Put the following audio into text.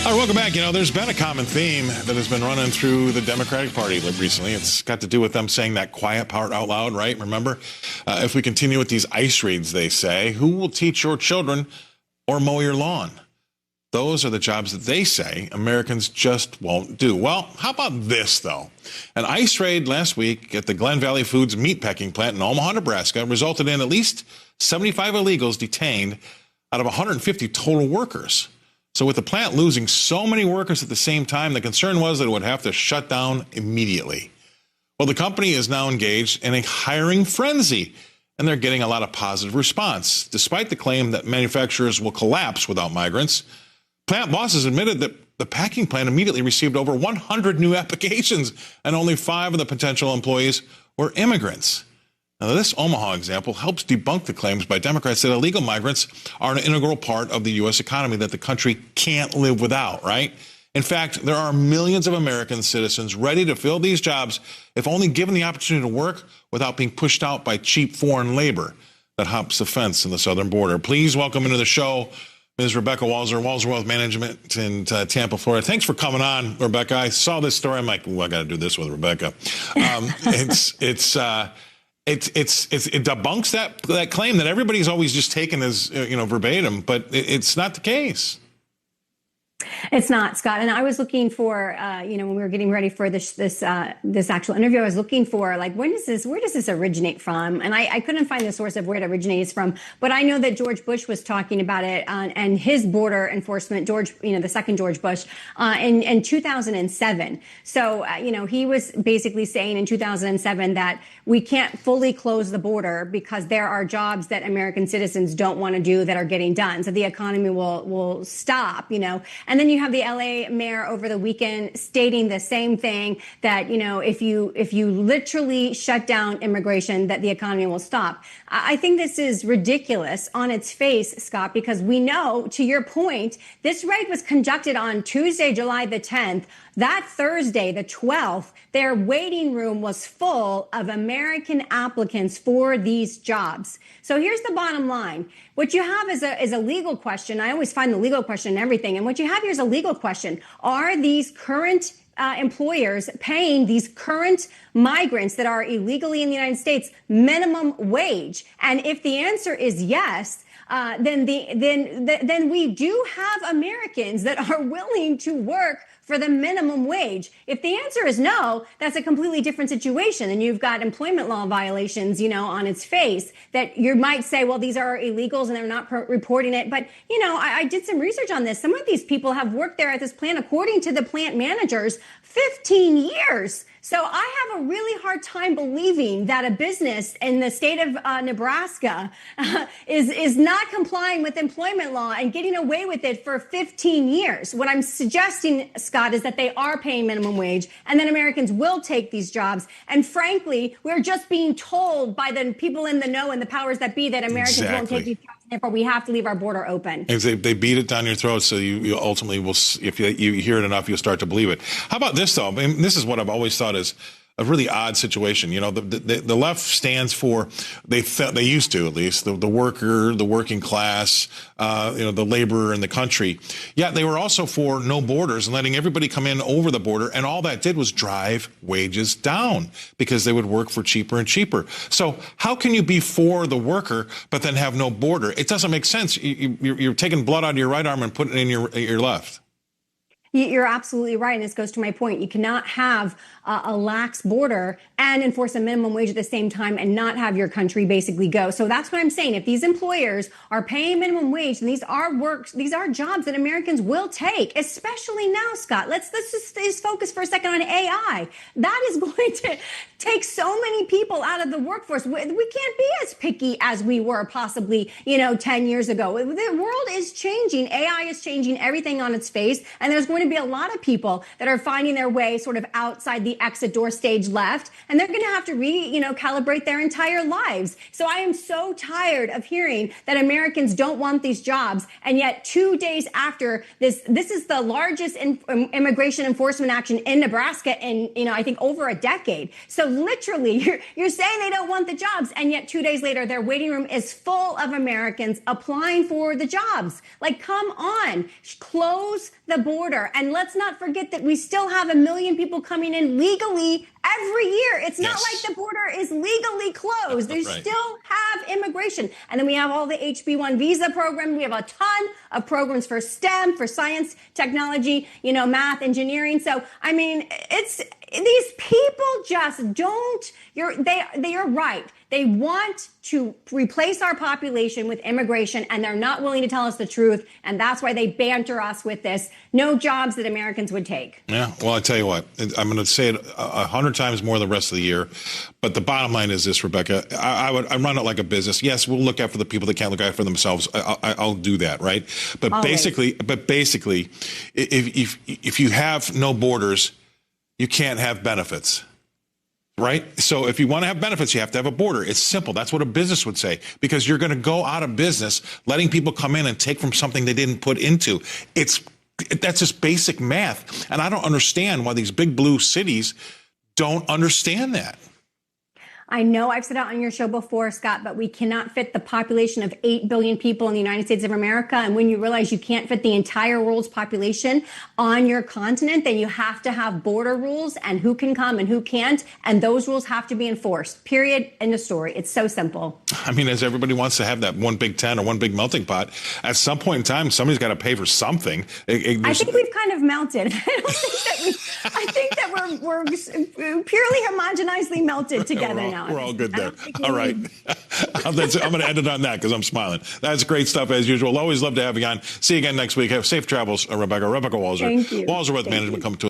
All right, welcome back. You know, there's been a common theme that has been running through the Democratic Party recently. It's got to do with them saying that quiet part out loud, right? Remember, if we continue with these ICE raids, they say, who will teach your children or mow your lawn? Those are the jobs that they say Americans just won't do. Well, how about this, though? An ICE raid last week at the Glen Valley Foods meatpacking plant in Omaha, Nebraska, resulted in at least 75 illegals detained out of 150 total workers. So with the plant losing so many workers at the same time, the concern was that it would have to shut down immediately. Well, the company is now engaged in a hiring frenzy, and they're getting a lot of positive response. Despite the claim that manufacturers will collapse without migrants, plant bosses admitted that the packing plant immediately received over 100 new applications, and only 5 of the potential employees were immigrants. Now, this Omaha example helps debunk the claims by Democrats that illegal migrants are an integral part of the U.S. economy that the country can't live without, right? In fact, there are millions of American citizens ready to fill these jobs if only given the opportunity to work without being pushed out by cheap foreign labor that hops the fence in the southern border. Please welcome into the show Ms. Rebecca Walser, Walser Wealth Management in Tampa, Florida. Thanks for coming on, Rebecca. I saw this story. I'm like, I got to do this with Rebecca. It debunks that claim that everybody's always just taken as verbatim, but it's not the case. It's not, Scott. And I was looking for, when we were getting ready for this actual interview, I was looking for where does this originate from? And I couldn't find the source of where it originates from. But I know that George Bush was talking about it and his border enforcement, the second George Bush, in 2007. So, he was basically saying in 2007 that we can't fully close the border because there are jobs that American citizens don't want to do that are getting done. So the economy will stop, And then you have the LA mayor over the weekend stating the same thing, that, if you literally shut down immigration, that the economy will stop. I think this is ridiculous on its face, Scott, because we know, to your point, this raid was conducted on Tuesday, July the 10th. That Thursday, the 12th, their waiting room was full of American applicants for these jobs. So here's the bottom line. What you have is a legal question. I always find the legal question in everything. And what you have here is a legal question. Are these current employers paying these current migrants that are illegally in the United States minimum wage? And if the answer is yes, then we do have Americans that are willing to work for the minimum wage. If the answer is no, that's a completely different situation. And you've got employment law violations, on its face, that you might say, well, these are illegals and they're not reporting it. But, I did some research on this. Some of these people have worked there at this plant, according to the plant managers, 15 years. So I have a really hard time believing that a business in the state of Nebraska is not complying with employment law and getting away with it for 15 years. What I'm suggesting, Scott, is that they are paying minimum wage and then Americans will take these jobs. And frankly, we're just being told by the people in the know and the powers that be that Americans won't take these jobs. Therefore, we have to leave our border open. And they beat it down your throat, so you ultimately will, if you hear it enough, you'll start to believe it. How about this, though? I mean, this is what I've always thought is a really odd situation. The left stands for, they used to at least, the worker, the working class, the laborer in the country. Yet they were also for no borders and letting everybody come in over the border. And all that did was drive wages down because they would work for cheaper and cheaper. So how can you be for the worker but then have no border? It doesn't make sense. You're taking blood out of your right arm and putting it in your left. You're absolutely right. And this goes to my point. You cannot have a lax border and enforce a minimum wage at the same time and not have your country basically go. So that's what I'm saying. If these employers are paying minimum wage, and these are jobs that Americans will take, especially now, Scott. Let's just focus for a second on AI. That is going to take so many people out of the workforce. We can't be as picky as we were possibly, 10 years ago. The world is changing. AI is changing everything on its face. And there's going to be a lot of people that are finding their way sort of outside the exit door stage left, and they're going to have to calibrate their entire lives. So I am so tired of hearing that Americans don't want these jobs, and yet 2 days after this is the largest immigration enforcement action in Nebraska in I think over a decade. So literally, you're saying they don't want the jobs, and yet 2 days later, their waiting room is full of Americans applying for the jobs. Like, come on, close the border. And let's not forget that we still have 1 million people coming in legally every year. It's not like the border is legally closed. They still have immigration. And then we have all the HB1 visa program. We have a ton of programs for STEM, for science, technology, math, engineering. So, I mean, these people just don't, they are right. They want to replace our population with immigration, and they're not willing to tell us the truth. And that's why they banter us with this. No jobs that Americans would take. Yeah. Well, I tell you what, I'm going to say it 100 times more the rest of the year. But the bottom line is this, Rebecca, I run it like a business. Yes, we'll look out for the people that can't look out for themselves. I'll do that. Right. But always. basically, if you have no borders, you can't have benefits. Right? So if you want to have benefits, you have to have a border. It's simple. That's what a business would say, because you're going to go out of business letting people come in and take from something they didn't put into. That's just basic math. And I don't understand why these big blue cities don't understand that. I know I've said it on your show before, Scott, but we cannot fit the population of 8 billion people in the United States of America. And when you realize you can't fit the entire world's population on your continent, then you have to have border rules and who can come and who can't. And those rules have to be enforced. Period. End of story. It's so simple. I mean, as everybody wants to have that one big tent or one big melting pot, at some point in time, somebody's got to pay for something. I think we've kind of melted. I think that we're purely homogenizely melted together now. We're all good there. All right. I'm going to end it on that because I'm smiling. That's great stuff as usual. Always love to have you on. See you again next week. Have safe travels, Rebecca. Rebecca Walser. Thank you. Walser with Management coming to